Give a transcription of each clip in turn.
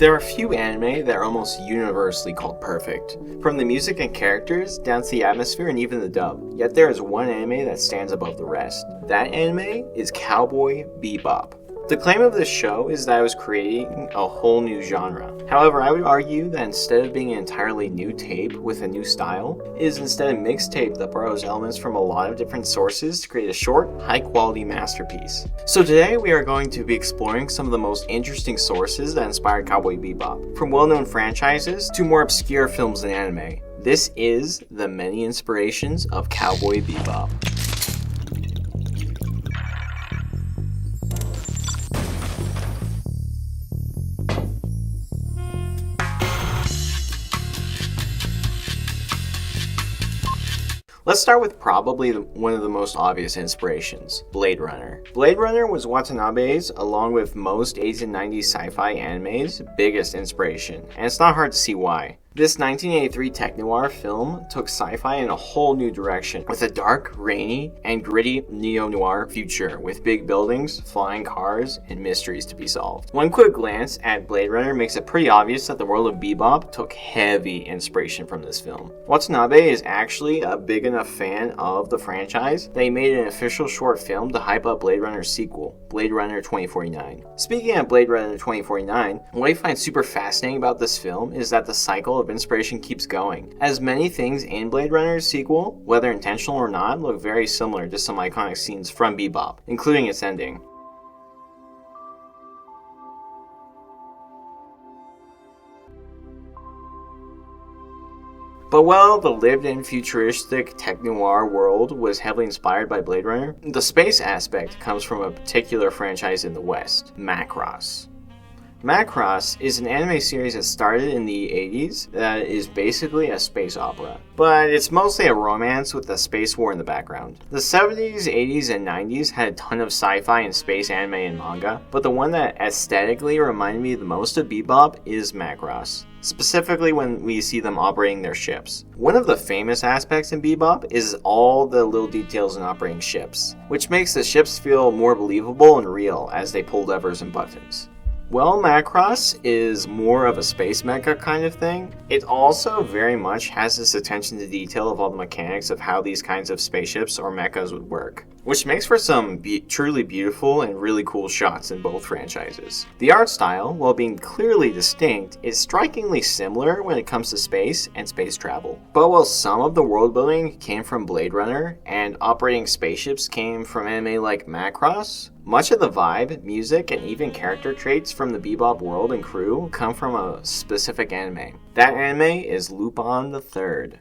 There are few anime that are almost universally called perfect, from the music and characters down to the atmosphere and even the dub. Yet there is one anime that stands above the rest. That anime is Cowboy Bebop. The claim of this show is that it was creating a whole new genre. However, I would argue that instead of being an entirely new tape with a new style, it is instead a mixtape that borrows elements from a lot of different sources to create a short, high-quality masterpiece. So today we are going to be exploring some of the most interesting sources that inspired Cowboy Bebop, from well-known franchises to more obscure films and anime. This is the many inspirations of Cowboy Bebop. Let's start with probably one of the most obvious inspirations, Blade Runner. Blade Runner was Watanabe's, along with most 80s and 90s sci-fi animes, biggest inspiration, and it's not hard to see why. This 1983 tech-noir film took sci-fi in a whole new direction, with a dark, rainy, and gritty neo-noir future with big buildings, flying cars, and mysteries to be solved. One quick glance at Blade Runner makes it pretty obvious that the world of Bebop took heavy inspiration from this film. Watanabe is actually a big enough fan of the franchise that he made an official short film to hype up Blade Runner's sequel, Blade Runner 2049. Speaking of Blade Runner 2049, what I find super fascinating about this film is that the cycle of inspiration keeps going, as many things in Blade Runner's sequel, whether intentional or not, look very similar to some iconic scenes from Bebop, including its ending. But while the lived-in futuristic tech-noir world was heavily inspired by Blade Runner, the space aspect comes from a particular franchise in the West, Macross. Macross is an anime series that started in the 80s that is basically a space opera, but it's mostly a romance with a space war in the background. The 70s, 80s, and 90s had a ton of sci-fi and space anime and manga, but the one that aesthetically reminded me the most of Bebop is Macross, specifically when we see them operating their ships. One of the famous aspects in Bebop is all the little details in operating ships, which makes the ships feel more believable and real as they pull levers and buttons. While Macross is more of a space mecha kind of thing, it also very much has this attention to detail of all the mechanics of how these kinds of spaceships or mechas would work, which makes for some truly beautiful and really cool shots in both franchises. The art style, while being clearly distinct, is strikingly similar when it comes to space and space travel. But while some of the world building came from Blade Runner and operating spaceships came from anime like Macross, much of the vibe, music, and even character traits from the Bebop world and crew come from a specific anime. That anime is Lupin the Third.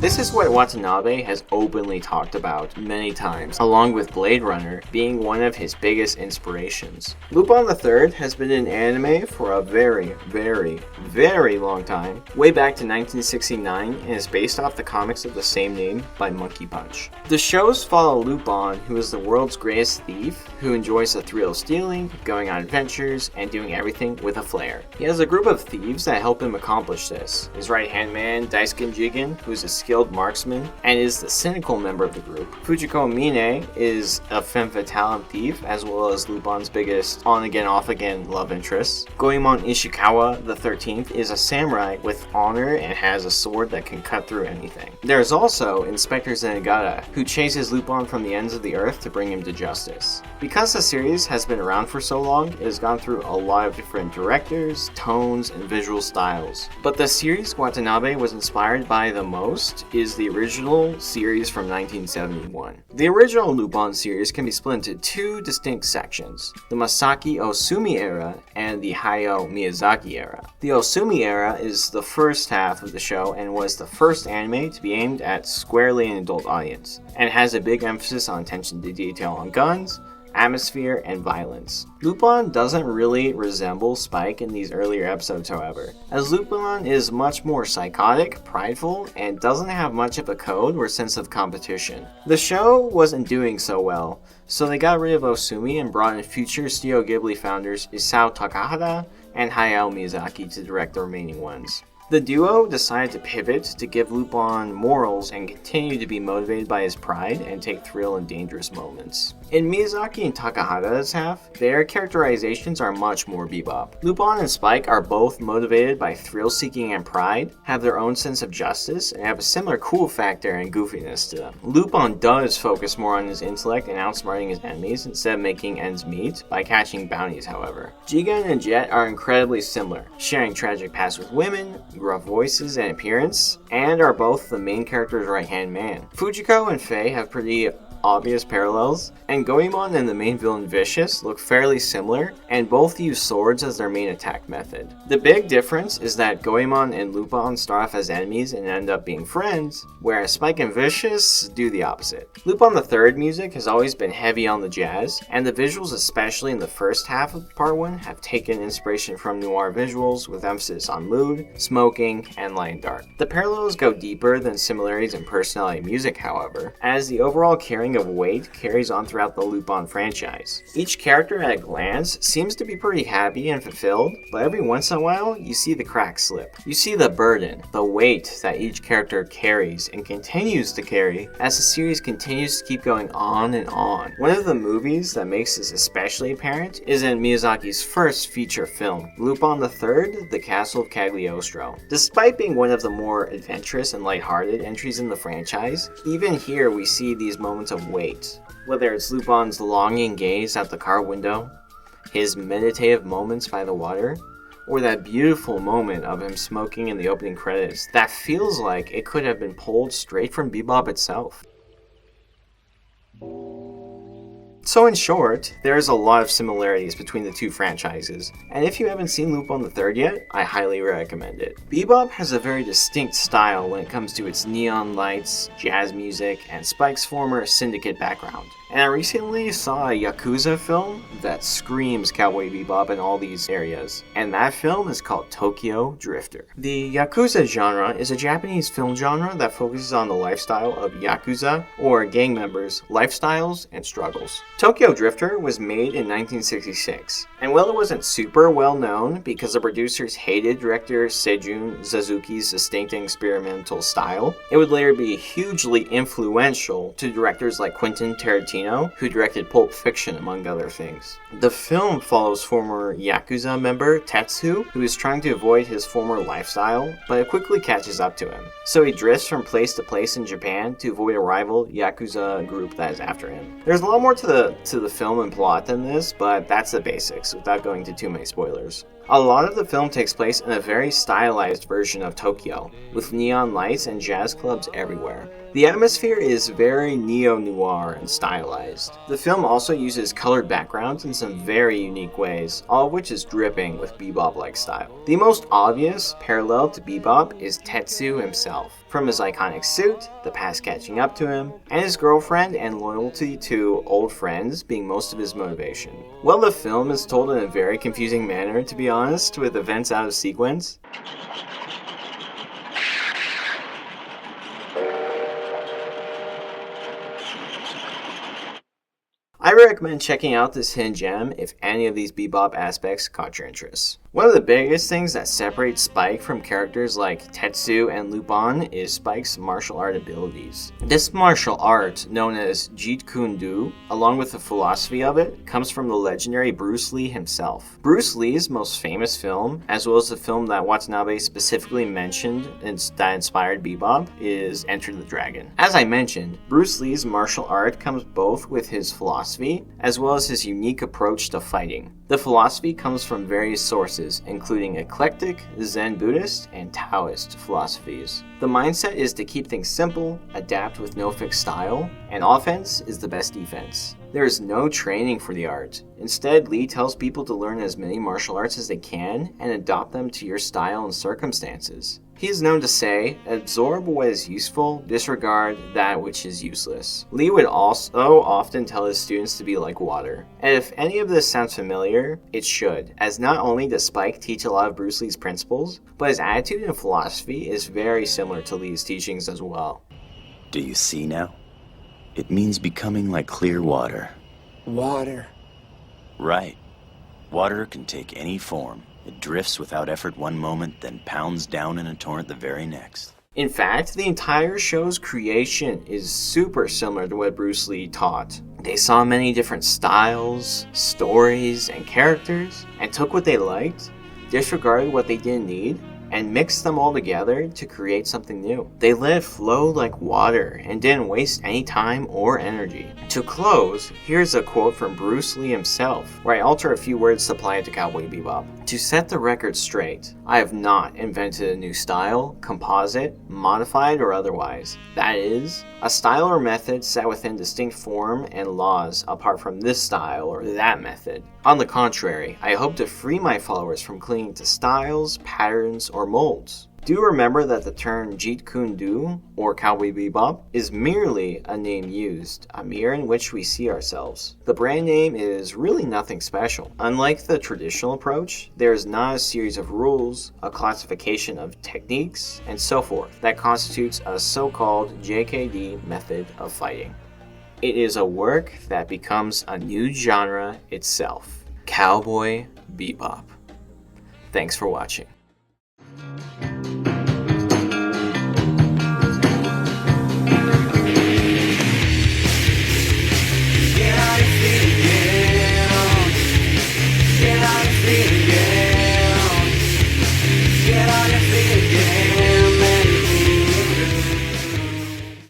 This is what Watanabe has openly talked about many times, along with Blade Runner being one of his biggest inspirations. Lupin the Third has been in anime for a very, very, very long time, way back to 1969, and is based off the comics of the same name by Monkey Punch. The shows follow Lupin, who is the world's greatest thief, who enjoys the thrill of stealing, going on adventures, and doing everything with a flair. He has a group of thieves that help him accomplish this. His right-hand man, Daisuke Jigen, who is a skilled marksman and is the cynical member of the group. Fujiko Mine is a femme fatale thief, as well as Lupin's biggest on-again, off-again love interest. Goemon Ishikawa the 13th is a samurai with honor and has a sword that can cut through anything. There is also Inspector Zenigata, who chases Lupin from the ends of the earth to bring him to justice. Because the series has been around for so long, it has gone through a lot of different directors, tones, and visual styles. But the series Watanabe was inspired by the most is the original series from 1971. The original Lupin series can be split into two distinct sections, the Masaki Osumi era and the Hayao Miyazaki era. The Osumi era is the first half of the show and was the first anime to be aimed at squarely an adult audience, and has a big emphasis on attention to detail on guns, atmosphere, and violence. Lupin doesn't really resemble Spike in these earlier episodes, however, as Lupin is much more psychotic, prideful, and doesn't have much of a code or sense of competition. The show wasn't doing so well, so they got rid of Osumi and brought in future Studio Ghibli founders Isao Takahata and Hayao Miyazaki to direct the remaining ones. The duo decided to pivot to give Lupin morals and continue to be motivated by his pride and take thrill in dangerous moments. In Miyazaki and Takahata's half, their characterizations are much more Bebop. Lupin and Spike are both motivated by thrill-seeking and pride, have their own sense of justice, and have a similar cool factor and goofiness to them. Lupin does focus more on his intellect and outsmarting his enemies instead of making ends meet by catching bounties, however. Jigen and Jet are incredibly similar, sharing tragic pasts with women, gruff voices and appearance, and are both the main character's right-hand man. Fujiko and Faye have pretty obvious parallels, and Goemon and the main villain Vicious look fairly similar, and both use swords as their main attack method. The big difference is that Goemon and Lupin start off as enemies and end up being friends, whereas Spike and Vicious do the opposite. Lupin the Third music has always been heavy on the jazz, and the visuals, especially in the first half of Part 1, have taken inspiration from noir visuals with emphasis on mood, smoking, and light and dark. The parallels go deeper than similarities in personality and music, however, as the overall carrying of weight carries on throughout the Lupin franchise. Each character at a glance seems to be pretty happy and fulfilled, but every once in a while you see the cracks slip. You see the burden, the weight that each character carries and continues to carry as the series continues to keep going on and on. One of the movies that makes this especially apparent is in Miyazaki's first feature film, Lupin the Third, The Castle of Cagliostro. Despite being one of the more adventurous and lighthearted entries in the franchise, even here we see these moments of weight. Whether it's Lupin's longing gaze out the car window, his meditative moments by the water, or that beautiful moment of him smoking in the opening credits that feels like it could have been pulled straight from Bebop itself. So in short, there's a lot of similarities between the two franchises, and if you haven't seen Lupin the Third yet, I highly recommend it. Bebop has a very distinct style when it comes to its neon lights, jazz music, and Spike's former syndicate background. And I recently saw a Yakuza film that screams Cowboy Bebop in all these areas, and that film is called Tokyo Drifter. The Yakuza genre is a Japanese film genre that focuses on the lifestyle of Yakuza, or gang members' lifestyles and struggles. Tokyo Drifter was made in 1966, and while it wasn't super well known because the producers hated director Seijun Suzuki's distinct and experimental style, it would later be hugely influential to directors like Quentin Tarantino, who directed Pulp Fiction among other things. The film follows former Yakuza member Tetsu, who is trying to avoid his former lifestyle, but it quickly catches up to him. So he drifts from place to place in Japan to avoid a rival Yakuza group that is after him. There's a lot more to the film and plot than this, but that's the basics, without going into too many spoilers. A lot of the film takes place in a very stylized version of Tokyo, with neon lights and jazz clubs everywhere. The atmosphere is very neo-noir and stylized. The film also uses colored backgrounds in some very unique ways, all of which is dripping with Bebop-like style. The most obvious parallel to Bebop is Tetsu himself, from his iconic suit, the past catching up to him, and his girlfriend and loyalty to old friends being most of his motivation. While the film is told in a very confusing manner, to be honest, with events out of sequence, I recommend checking out this hidden gem if any of these Bebop aspects caught your interest. One of the biggest things that separates Spike from characters like Tetsu and Lupin is Spike's martial art abilities. This martial art, known as Jeet Kune Do, along with the philosophy of it, comes from the legendary Bruce Lee himself. Bruce Lee's most famous film, as well as the film that Watanabe specifically mentioned that inspired Bebop, is Enter the Dragon. As I mentioned, Bruce Lee's martial art comes both with his philosophy as well as his unique approach to fighting. The philosophy comes from various sources, including eclectic, Zen Buddhist, and Taoist philosophies. The mindset is to keep things simple, adapt with no fixed style, and offense is the best defense. There is no training for the art. Instead, Lee tells people to learn as many martial arts as they can and adopt them to your style and circumstances. He is known to say, absorb what is useful, disregard that which is useless. Lee would also often tell his students to be like water. And if any of this sounds familiar, it should, as not only does Spike teach a lot of Bruce Lee's principles, but his attitude and philosophy is very similar to Lee's teachings as well. Do you see now? It means becoming like clear water. Water. Right. Water can take any form. It drifts without effort one moment, then pounds down in a torrent the very next. In fact, the entire show's creation is super similar to what Bruce Lee taught. They saw many different styles, stories, and characters, and took what they liked, disregarded what they didn't need, and mixed them all together to create something new. They let it flow like water and didn't waste any time or energy. To close, here's a quote from Bruce Lee himself, where I alter a few words to apply it to Cowboy Bebop. To set the record straight, I have not invented a new style, composite, modified, or otherwise. That is, a style or method set within distinct form and laws apart from this style or that method. On the contrary, I hope to free my followers from clinging to styles, patterns, or molds. Do remember that the term Jeet Kune Do, or Cowboy Bebop, is merely a name used, a mirror in which we see ourselves. The brand name is really nothing special. Unlike the traditional approach, there is not a series of rules, a classification of techniques, and so forth that constitutes a so-called JKD method of fighting. It is a work that becomes a new genre itself. Cowboy Bebop. Thanks for watching.